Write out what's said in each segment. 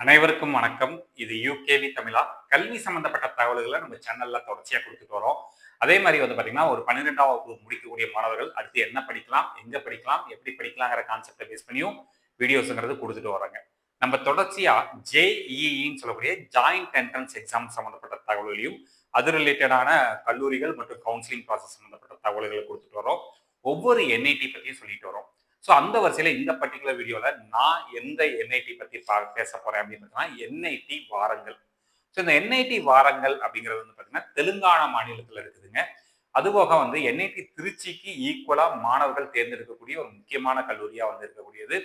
அனைவருக்கும் வணக்கம். இது யூகேவி தமிழா. கல்வி சம்பந்தப்பட்ட தகவல்களை நம்ம சேனல்ல தொடர்ச்சியா குடுத்துட்டு வரோம். அதே மாரி வந்து பார்த்தீங்கன்னா, ஒரு 12ஆம் வகுப்பு முடிக்கக்கூடிய மாணவர்கள் அடுத்து என்ன படிக்கலாம், எங்க படிக்கலாம், எப்படி படிக்கலாங்கிற கான்செப்ட்ட பேஸ் பண்ணியும் வீடியோஸ்ங்கிறது குடுத்துட்டு வர்றோங்க. நம்ம தொடர்ச்சியா ஜேஇஇன்னு சொல்லக்கூடிய ஜாயிண்ட் என்ட்ரன்ஸ் எக்ஸாம் சம்பந்தப்பட்ட தகவல்களையும், அது ரிலேட்டடான கல்லூரிகள் மற்றும் கவுன்சிலிங் ப்ராசஸ் சம்பந்தப்பட்ட தகவல்கள குடுத்துட்டு வர்றோம். ஒவ்வொரு என்ஐடி பத்தியும் சொல்லிட்டு வரோம். ஸோ அந்த வரிசையில இந்த பர்ட்டிகுலர் வீடியோல நான் எந்த என்ஐடி பத்தி பேச போறேன் அப்படின்னு பார்த்தீங்கன்னா, என்ஐடி வாரங்கள். ஸோ இந்த என்ஐடி வாரங்கள் அப்படிங்கிறது வந்து பார்த்தீங்கன்னா, தெலுங்கானா மாநிலத்தில் இருக்குதுங்க. அதுபோக வந்து என்ஐடி திருச்சிக்கு ஈக்குவலா மாணவர்கள் தேர்ந்தெடுக்கக்கூடிய ஒரு முக்கியமான கல்லூரியா வந்து இருக்கக்கூடியது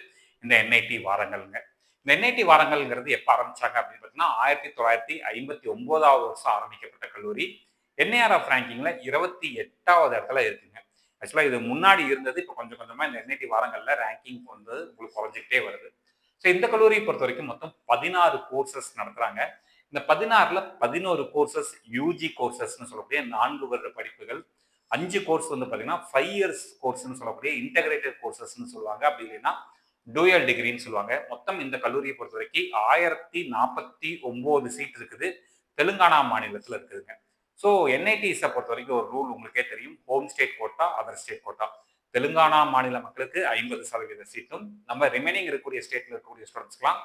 இந்த என்ஐடி வாரங்கள்ங்க. இந்த என்ஐடி வாரங்கள்ங்கிறது எப்ப ஆரம்பிச்சாங்க அப்படின்னு பார்த்தீங்கன்னா, 1959வது வருஷம் ஆரம்பிக்கப்பட்ட கல்லூரி. என்ஏஆர்எஃப் ரேங்கிங்ல 28வது இடத்துல இருக்குங்க. ஆக்சுவலா இது முன்னாடி இருந்தது. இப்போ கொஞ்சம் கொஞ்சமா இந்த என்ஐடி வாரங்கள்ல ரேங்கிங் வந்து உங்களுக்கு குறைஞ்சிக்கிட்டே வருது. ஸோ இந்த கல்லூரியை பொறுத்த வரைக்கும் மொத்தம் 16 கோர்சஸ் நடத்துறாங்க. இந்த 16ல 11 கோர்சஸ் யூஜி கோர்சஸ்ன்னு சொல்லக்கூடிய 4 வருட படிப்புகள். 5 கோர்ஸ் வந்து பார்த்தீங்கன்னா 5 இயர்ஸ் கோர்ஸ்ன்னு சொல்லக்கூடிய இன்டகிரேட்டட் கோர்சஸ்ன்னு சொல்லுவாங்க. அப்படி இல்லைன்னா டூயல் டிகிரின்னு சொல்லுவாங்க. மொத்தம் இந்த கல்லூரியை பொறுத்த வரைக்கும் 1049 சீட் இருக்குது. தெலுங்கானா மாநிலத்தில் இருக்குதுங்க. ஸோ என்ஐடிஸை பொறுத்த வரைக்கும் ஒரு ரூல் உங்களுக்கே தெரியும். Home state quota, other state quota. Telangana மாநில மக்களுக்கு 50% சீட்டும், நம்ம ரிமைனிங் இருக்கக்கூடிய ஸ்டேட்ல இருக்கக்கூடிய ஸ்டூடெண்ட்ஸ்க்குலாம்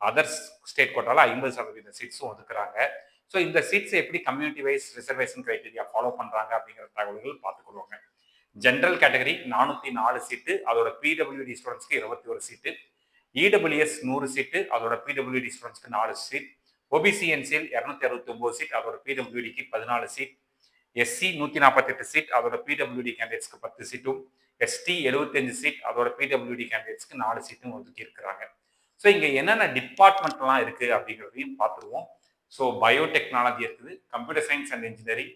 அதர் ஸ்டேட் கோட்டால 50% சீட்ஸும் ஒதுக்குறாங்க. ஸோ இந்த சீட்ஸ் எப்படி community wise reservation criteria follow பண்றாங்க அப்படிங்கிற தகவல்கள் பார்த்துக்கொள்வாங்க. ஜென்ரல் கேட்டகரி 404 சீட்டு, அதோட பிடபிள்யூடி ஸ்டூடெண்ட்ஸ்க்கு 21 சீட்டு. இடபிள்யூஎஸ் 100 சீட்டு, அதோட பிடபிள்யூடி ஸ்டூடெண்ட்ஸ்க்கு 4 சீட். ஓபிசி என்சிஎல் 269 சீட், அதோட பிடபிள்யூடிக்கு 14 சீட். எஸ்சி 148 சீட், அதோட பிடபிள்யூடி கேண்டிடேட்ஸ்க்கு 10 சீட்டும். எஸ்டி 75 சீட், அதோட பிடபிள்யூடி கேண்டிடேட்ஸ்க்கு 4 சீட்டும் ஒதுக்கி இருக்கிறாங்க. ஸோ இங்க என்னென்ன டிபார்ட்மெண்ட்லாம் இருக்கு அப்படிங்கிறதையும் பார்த்துருவோம். ஸோ பயோடெக்னாலஜி இருக்குது, கம்ப்யூட்டர் சயின்ஸ் அண்ட் இன்ஜினியரிங்,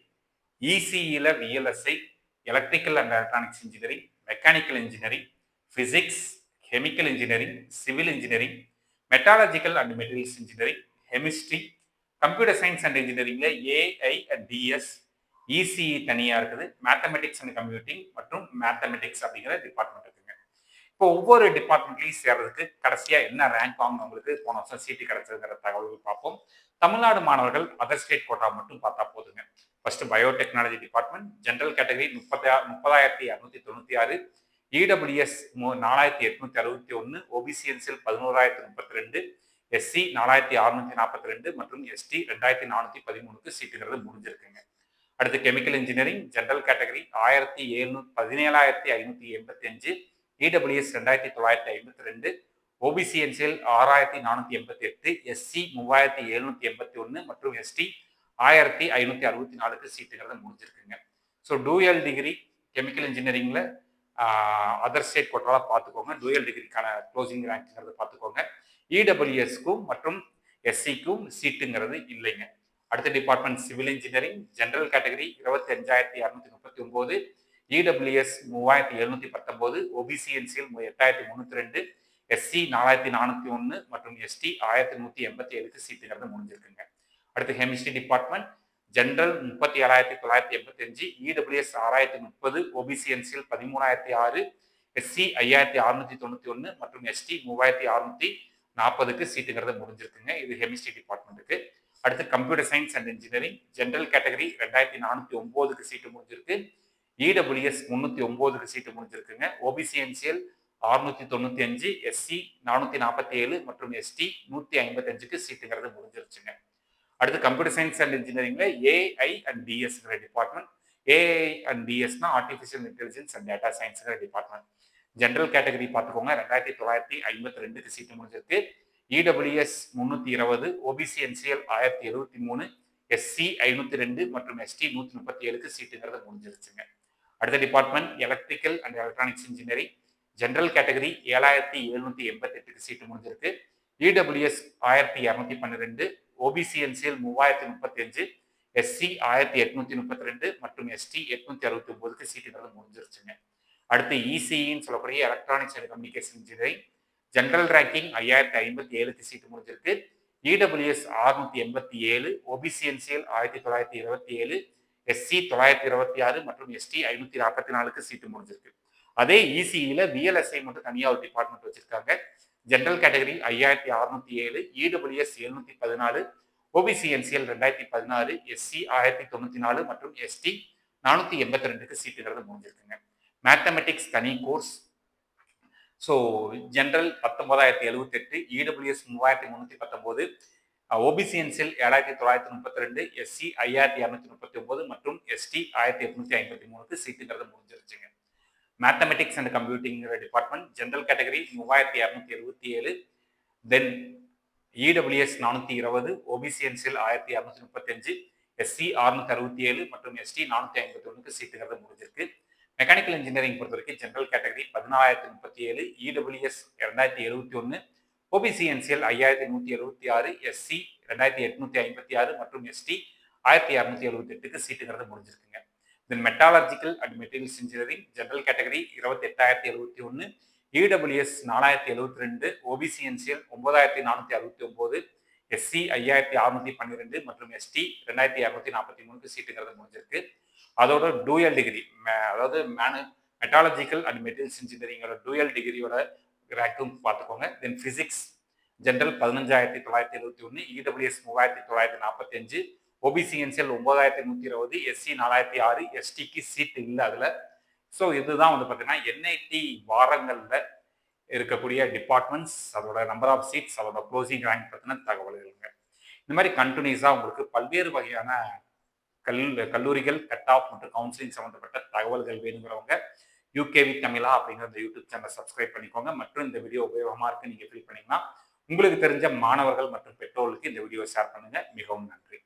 இசிஇல VLSI, electrical and electronics engineering, mechanical engineering, physics, chemical engineering, civil engineering, metallurgical and materials engineering, chemistry, computer science and இன்ஜினியரிங்ல ஏஐ அண்ட் டிஎஸ், இசிஇ தனியா இருக்குது, மேத்தமெட்டிக்ஸ் அண்ட் கம்ப்யூட்டிங் மற்றும் mathematics அப்படிங்கிற department இருக்குங்க. இப்போ ஒவ்வொரு டிபார்ட்மெண்ட்லையும் சேர்றதுக்கு கடைசியா என்ன ரேங்க் வாங்கினவங்களுக்கு போன வருஷம் சீட்டு கிடைச்சதுங்கிற தகவல்கள் பார்ப்போம். தமிழ்நாடு மாணவர்கள் அதர் ஸ்டேட் கோட்டா மட்டும் பார்த்தா போதுங்க. First biotechnology department general category 30,296, EWS 4,861, ஓபிசிஎன்சில் 11,032, எஸ்சி 4,642 மற்றும் எஸ்டி 2,413க்கு சீட்டுங்கிறது முடிஞ்சிருக்குங்க. அடுத்து chemical engineering general category 17,585, EWS 2,952, OBC NCL 6,488, SC 3,781 மற்றும் எஸ்டி 1,564க்கு சீட்டுங்கிறது முடிஞ்சிருக்குங்க. ஸோ டூயல் டிகிரி கெமிக்கல் இன்ஜினியரிங்ல அதர் ஸ்டேட் கோட்டால பார்த்துக்கோங்க. டூயல் டிகிரிக்கான க்ளோசிங் ரேங்க்ங்கிறத பார்த்துக்கோங்க. இடபிள்யூஎஸ்க்கும் மற்றும் எஸ்சிக்கும் சீட்டுங்கிறது இல்லைங்க. அடுத்த department civil engineering general category 25,239, EWS 3,719, OBC NCL 8,302, SC 4,401 மற்றும் எஸ்டி 1,187க்கு சீட்டுங்கிறது முடிஞ்சிருக்குங்க. அடுத்து chemistry department general 37,985, EWS 6,030, OBC NCL 13,006, SC 5,691 மற்றும் எஸ்டி 3,640க்கு சீட்டுங்கிறது முடிஞ்சிருக்குங்க. இது கெமிஸ்ட்ரி டிபார்ட்மெண்ட்டுக்கு. அடுத்து computer science and engineering general category 2,409க்கு சீட்டு முடிஞ்சிருக்கு, இடபிள்யூஎஸ் 309க்கு சீட்டு முடிஞ்சிருக்குங்க, ஓபிசிஎன்சிஎல் 695, எஸ்சி 447 மற்றும் எஸ்டி 155க்கு சீட்டுங்கிறது முடிஞ்சிருச்சுங்க. அடுத்து கம்ப்யூட்டர் சயின்ஸ் அண்ட் இன்ஜினியரிங்ல ஏஐ அண்ட் டிஎஸ்ங்கிற டிபார்ட்மெண்ட். ஏஐ அண்ட் டிஎஸ்னா ஆர்டிஃபிஷியல் இன்டெலிஜென்ஸ் அண்ட் டேட்டா சயின்ஸ்ங்கிற டிபார்ட்மெண்ட். ஜென்ரல் கேட்டகரி பார்த்துக்கோங்க 2,952க்கு சீட்டு முடிஞ்சிருக்கு, இடபிள்யூஎஸ் 320, ஓபிசிஎன்சிஎல் 1,073, எஸ்சி 502 மற்றும் எஸ்டி 137க்கு சீட்டுங்கிறது முடிஞ்சிருச்சுங்க. அடுத்த department electrical and electronics engineering general category 7,788க்கு சீட்டு முடிஞ்சிருக்கு, இடபிள்யூஎஸ் 1,212, ஓபிசிஎன்சிஎல் 3,035, எஸ்சி 1,832 மற்றும் எஸ்டி 869க்கு சீட்டுங்கிறது முடிஞ்சிருச்சுங்க. அடுத்து இசிஇன்னு சொல்லக்கூடிய electronics and communication engineering general ranking 5,057க்கு சீட்டு முடிஞ்சிருக்கு, இடபிள்யூஎஸ் 687, ஓபிசிஎன்சிஎல் 1,927, எஸ்சி 926 மற்றும் எஸ்டி 544க்கு சீட்டு முடிஞ்சிருக்கு. அதே இசிஇல விஎல்எஸ்ஐ மட்டும் தனியாக ஒரு டிபார்ட்மெண்ட் வச்சிருக்காங்க. General category 5607, EWS 714, OBC NCL 2016, SC 1094 மற்றும் எஸ்டி 482க்கு சீட்டுங்கிறது முடிஞ்சிருக்குங்க. மேத்தமெட்டிக்ஸ் தனி course. So general 19,078, EWS 3,319, OBC NCL 7,932, SC 5,239 மற்றும் எஸ்டி 1,853க்கு சீட்டுங்கிறது முடிஞ்சிருச்சுங்க. Mathematics and computing department general category 3,277, then EWS 420, OBC NCL 1,235, SC 667 மற்றும் எஸ்டி 451க்கு சீட்டுங்கிறது முடிஞ்சிருக்கு. மெக்கானிக்கல் இன்ஜினியரிங் பொறுத்த வரைக்கும் general category 14,037, EWS 2,071, OBC NCL 5,176, SC 2,856 மற்றும் எஸ்டி 1,278க்கு சீட்டுங்கிறது முடிஞ்சிருக்குங்க. Then metallurgical and materials engineering general category 28,071, EWS 4,072, OBC NCL 9,469, SC 5,612 மற்றும் ST 2,243க்கு சீட்டுங்கிறது முடிஞ்சிருக்கு. அதோட டூயல் டிகிரி, அதாவது மெட்டாலஜிக்கல் அண்ட் மெட்டீரியல்ஸ் இன்ஜினியரிங்கோட டூயல் டிகிரியோட ரேங்க்கும் பார்த்துக்கோங்க. Then physics general 15,971, EWS 3,945, OBC NCL 9,120, SC 4,006, எஸ்டிக்கு சீட் இல்லை அதில். ஸோ இதுதான் வந்து பார்த்தீங்கன்னா என்ஐடி வாரங்களில் இருக்கக்கூடிய டிபார்ட்மெண்ட்ஸ், அதோட நம்பர் ஆஃப் சீட்ஸ், அதோட க்ளோசிங் ரேங்க் பற்றின தகவல்களுங்க. இந்த மாதிரி கண்டினியூஸாக உங்களுக்கு பல்வேறு வகையான கல்லூரிகள், கட் ஆஃப் மற்றும் கவுன்சிலிங் சம்மந்தப்பட்ட தகவல்கள் வேணுங்கிறவங்க யூகேவி தமிழா அப்படிங்கிற இந்த யூடியூப் சேனலை சப்ஸ்கிரைப் பண்ணிக்கோங்க. மற்றும் இந்த வீடியோ உபயோகமாக இருக்கு நீங்கள் ஃபீல் பண்ணீங்கன்னா உங்களுக்கு தெரிஞ்ச மாணவர்கள் மற்றும் பெற்றோர்களுக்கு இந்த வீடியோ ஷேர் பண்ணுங்க. மிகவும் நன்றி.